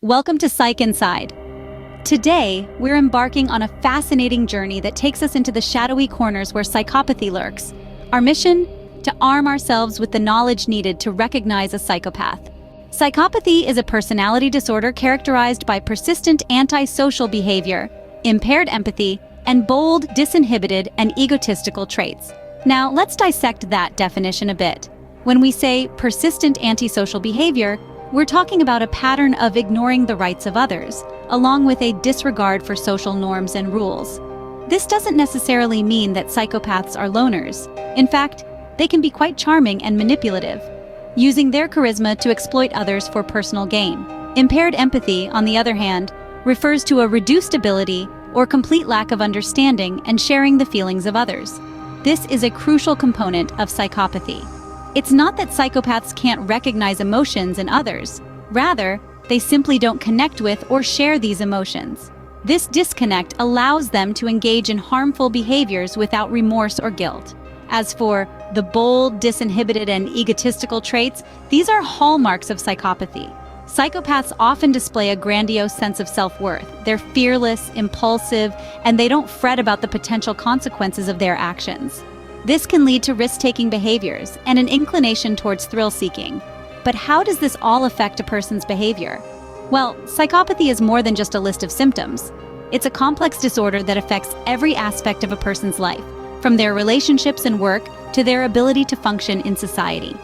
Welcome to Psych Inside. Today, we're embarking on a fascinating journey that takes us into the shadowy corners where psychopathy lurks. Our mission? To arm ourselves with the knowledge needed to recognize a psychopath. Psychopathy is a personality disorder characterized by persistent antisocial behavior, impaired empathy, and bold, disinhibited, and egotistical traits. Now, let's dissect that definition a bit. When we say persistent antisocial behavior, we're talking about a pattern of ignoring the rights of others, along with a disregard for social norms and rules. This doesn't necessarily mean that psychopaths are loners. In fact, they can be quite charming and manipulative, using their charisma to exploit others for personal gain. Impaired empathy, on the other hand, refers to a reduced ability or complete lack of understanding and sharing the feelings of others. This is a crucial component of psychopathy. It's not that psychopaths can't recognize emotions in others. Rather, they simply don't connect with or share these emotions. This disconnect allows them to engage in harmful behaviors without remorse or guilt. As for the bold, disinhibited, and egotistical traits, these are hallmarks of psychopathy. Psychopaths often display a grandiose sense of self-worth. They're fearless, impulsive, and they don't fret about the potential consequences of their actions. This can lead to risk-taking behaviors and an inclination towards thrill-seeking. But how does this all affect a person's behavior? Well, psychopathy is more than just a list of symptoms. It's a complex disorder that affects every aspect of a person's life, from their relationships and work to their ability to function in society.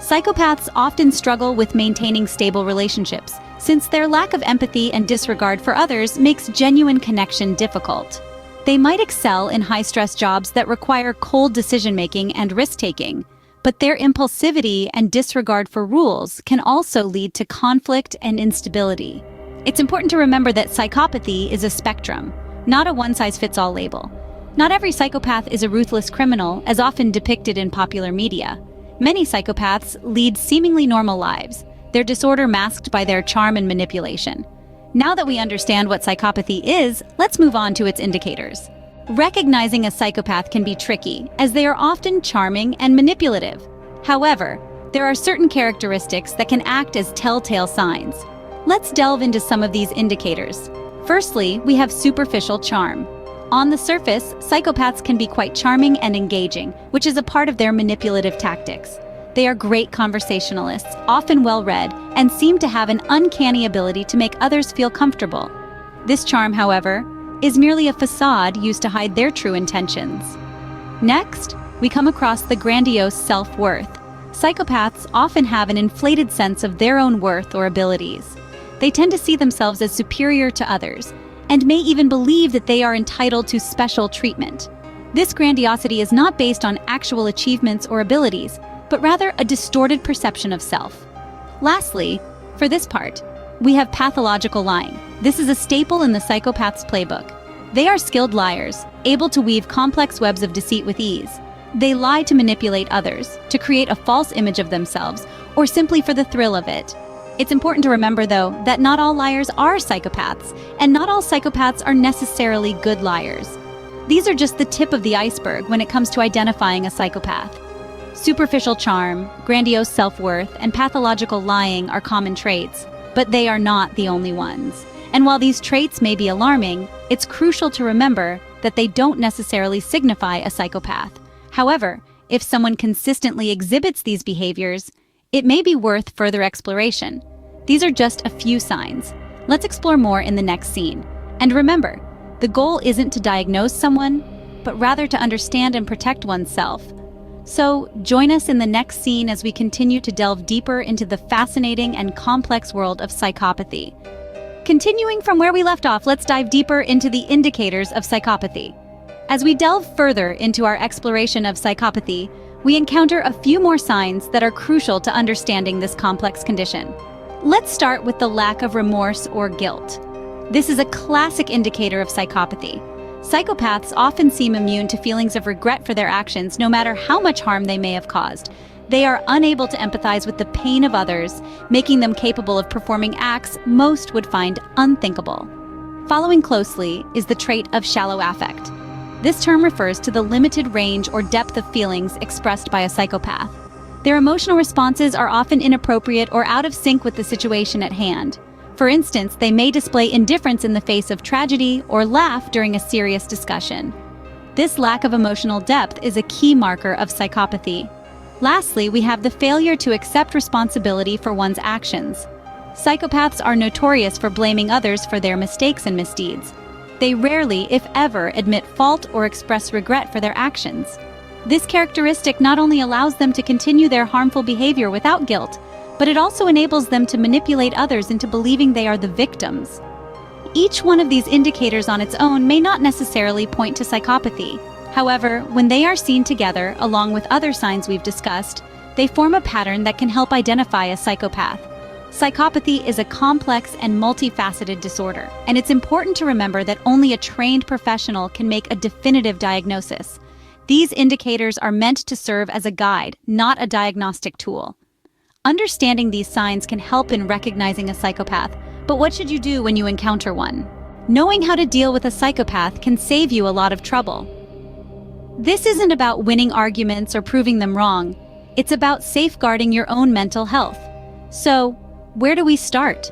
Psychopaths often struggle with maintaining stable relationships, since their lack of empathy and disregard for others makes genuine connection difficult. They might excel in high-stress jobs that require cold decision-making and risk-taking, but their impulsivity and disregard for rules can also lead to conflict and instability. It's important to remember that psychopathy is a spectrum, not a one-size-fits-all label. Not every psychopath is a ruthless criminal, as often depicted in popular media. Many psychopaths lead seemingly normal lives, their disorder masked by their charm and manipulation. Now that we understand what psychopathy is, let's move on to its indicators. Recognizing a psychopath can be tricky, as they are often charming and manipulative. However, there are certain characteristics that can act as telltale signs. Let's delve into some of these indicators. Firstly, we have superficial charm. On the surface, psychopaths can be quite charming and engaging, which is a part of their manipulative tactics. They are great conversationalists, often well-read, and seem to have an uncanny ability to make others feel comfortable. This charm, however, is merely a facade used to hide their true intentions. Next, we come across the grandiose self-worth. Psychopaths often have an inflated sense of their own worth or abilities. They tend to see themselves as superior to others, and may even believe that they are entitled to special treatment. This grandiosity is not based on actual achievements or abilities, but rather a distorted perception of self. Lastly, for this part, we have pathological lying. This is a staple in the psychopath's playbook. They are skilled liars, able to weave complex webs of deceit with ease. They lie to manipulate others, to create a false image of themselves, or simply for the thrill of it. It's important to remember, though, that not all liars are psychopaths, and not all psychopaths are necessarily good liars. These are just the tip of the iceberg when it comes to identifying a psychopath. Superficial charm, grandiose self-worth, and pathological lying are common traits, but they are not the only ones. And while these traits may be alarming, it's crucial to remember that they don't necessarily signify a psychopath. However, if someone consistently exhibits these behaviors, it may be worth further exploration. These are just a few signs. Let's explore more in the next scene. And remember, the goal isn't to diagnose someone, but rather to understand and protect oneself. So, join us in the next scene as we continue to delve deeper into the fascinating and complex world of psychopathy. Continuing from where we left off, let's dive deeper into the indicators of psychopathy. As we delve further into our exploration of psychopathy, we encounter a few more signs that are crucial to understanding this complex condition. Let's start with the lack of remorse or guilt. This is a classic indicator of psychopathy. Psychopaths often seem immune to feelings of regret for their actions, no matter how much harm they may have caused. They are unable to empathize with the pain of others, making them capable of performing acts most would find unthinkable. Following closely is the trait of shallow affect. This term refers to the limited range or depth of feelings expressed by a psychopath. Their emotional responses are often inappropriate or out of sync with the situation at hand. For instance, they may display indifference in the face of tragedy or laugh during a serious discussion. This lack of emotional depth is a key marker of psychopathy. Lastly, we have the failure to accept responsibility for one's actions. Psychopaths are notorious for blaming others for their mistakes and misdeeds. They rarely, if ever, admit fault or express regret for their actions. This characteristic not only allows them to continue their harmful behavior without guilt, but it also enables them to manipulate others into believing they are the victims. Each one of these indicators on its own may not necessarily point to psychopathy. However, when they are seen together, along with other signs we've discussed, they form a pattern that can help identify a psychopath. Psychopathy is a complex and multifaceted disorder, and it's important to remember that only a trained professional can make a definitive diagnosis. These indicators are meant to serve as a guide, not a diagnostic tool. Understanding these signs can help in recognizing a psychopath, but what should you do when you encounter one? Knowing how to deal with a psychopath can save you a lot of trouble. This isn't about winning arguments or proving them wrong. It's about safeguarding your own mental health. So, where do we start?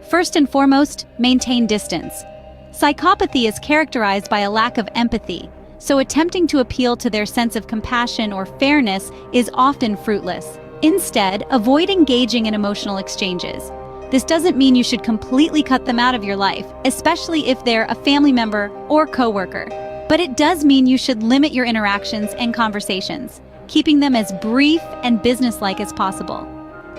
First and foremost, maintain distance. Psychopathy is characterized by a lack of empathy, so attempting to appeal to their sense of compassion or fairness is often fruitless. Instead, avoid engaging in emotional exchanges. This doesn't mean you should completely cut them out of your life, especially if they're a family member or coworker. But it does mean you should limit your interactions and conversations, keeping them as brief and businesslike as possible.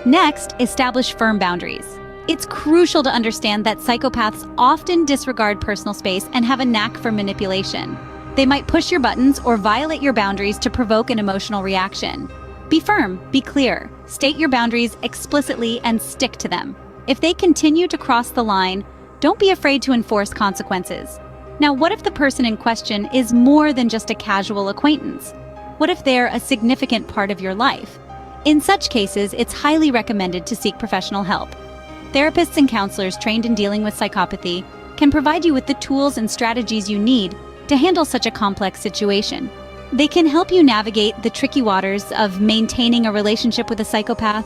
Next, establish firm boundaries. It's crucial to understand that psychopaths often disregard personal space and have a knack for manipulation. They might push your buttons or violate your boundaries to provoke an emotional reaction. Be firm, be clear, state your boundaries explicitly and stick to them. If they continue to cross the line, don't be afraid to enforce consequences. Now, what if the person in question is more than just a casual acquaintance? What if they're a significant part of your life? In such cases, it's highly recommended to seek professional help. Therapists and counselors trained in dealing with psychopathy can provide you with the tools and strategies you need to handle such a complex situation. They can help you navigate the tricky waters of maintaining a relationship with a psychopath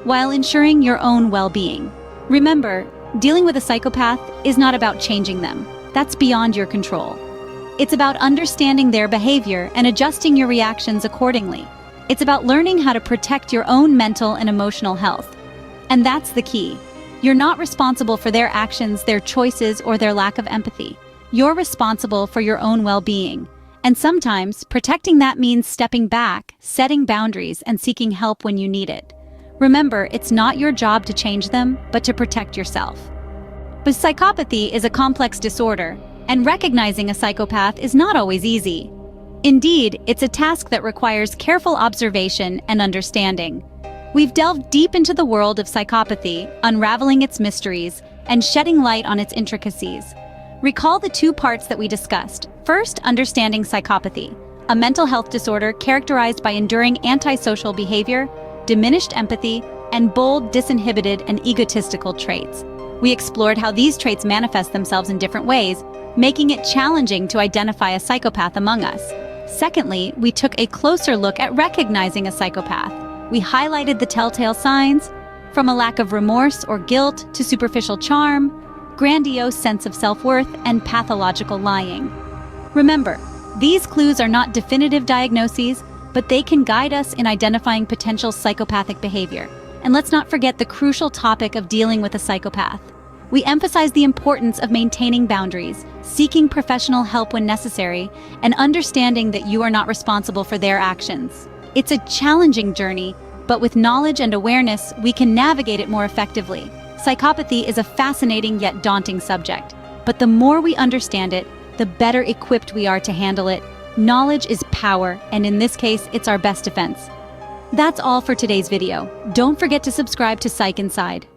while ensuring your own well-being. Remember, dealing with a psychopath is not about changing them. That's beyond your control. It's about understanding their behavior and adjusting your reactions accordingly. It's about learning how to protect your own mental and emotional health. And that's the key. You're not responsible for their actions, their choices, or their lack of empathy. You're responsible for your own well-being. And sometimes, protecting that means stepping back, setting boundaries, and seeking help when you need it. Remember, it's not your job to change them, but to protect yourself. But psychopathy is a complex disorder, and recognizing a psychopath is not always easy. Indeed, it's a task that requires careful observation and understanding. We've delved deep into the world of psychopathy, unraveling its mysteries, and shedding light on its intricacies. Recall the two parts that we discussed. First, understanding psychopathy, a mental health disorder characterized by enduring antisocial behavior, diminished empathy, and bold, disinhibited, and egotistical traits. We explored how these traits manifest themselves in different ways, making it challenging to identify a psychopath among us. Secondly, we took a closer look at recognizing a psychopath. We highlighted the telltale signs, from a lack of remorse or guilt to superficial charm, grandiose sense of self-worth, and pathological lying. Remember, these clues are not definitive diagnoses, but they can guide us in identifying potential psychopathic behavior. And let's not forget the crucial topic of dealing with a psychopath. We emphasize the importance of maintaining boundaries, seeking professional help when necessary, and understanding that you are not responsible for their actions. It's a challenging journey, but with knowledge and awareness, we can navigate it more effectively. Psychopathy is a fascinating yet daunting subject, but the more we understand it, the better equipped we are to handle it. Knowledge is power, and in this case, it's our best defense. That's all for today's video. Don't forget to subscribe to Psych Inside.